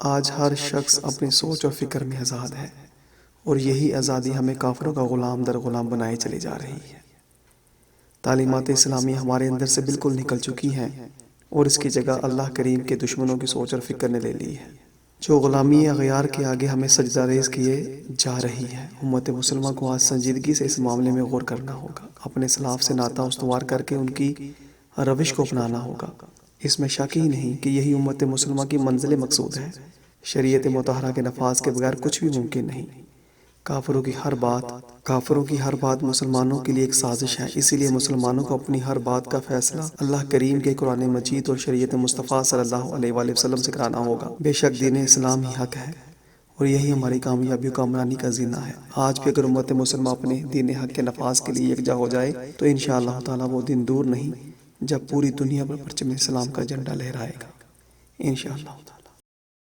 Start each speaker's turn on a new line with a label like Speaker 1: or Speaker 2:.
Speaker 1: آج ہر شخص اپنی سوچ اور فکر میں آزاد ہے، اور یہی آزادی ہمیں کافروں کا غلام در غلام بنائے چلی جا رہی ہے۔ تعلیمات اسلامی ہمارے اندر سے بالکل نکل چکی ہیں، اور اس کی جگہ اللہ کریم کے دشمنوں کی سوچ اور فکر نے لے لی ہے، جو غلامی اغیار کے آگے ہمیں سجدہ ریز کیے جا رہی ہے۔ امت مسلمہ کو آج سنجیدگی سے اس معاملے میں غور کرنا ہوگا، اپنے اسلاف سے ناطہ استوار کر کے ان کی روش کو اپنانا ہوگا۔ اس میں شک ہی نہیں کہ یہی امت مسلمہ کی منزل مقصود ہے۔ شریعت مطہرہ کے نفاذ کے بغیر کچھ بھی ممکن نہیں۔ کافروں کی ہر بات مسلمانوں کے لیے ایک سازش ہے، اسی لیے مسلمانوں کو اپنی ہر بات کا فیصلہ اللہ کریم کے قرآن مجید اور شریعت مصطفیٰ صلی اللہ علیہ وآلہ وسلم سے کرانا ہوگا۔ بے شک دین اسلام ہی حق ہے، اور یہی ہماری کامیابی و کامرانی کا زینہ ہے۔ آج بھی اگر امت مسلمہ اپنے دین حق کے نفاذ کے لیے یکجا ہو جائے تو انشاءاللہ تعالیٰ وہ دن دور نہیں جب پوری دنیا پر پرچم اسلام کا جھنڈا لہرائے گا، انشاءاللہ۔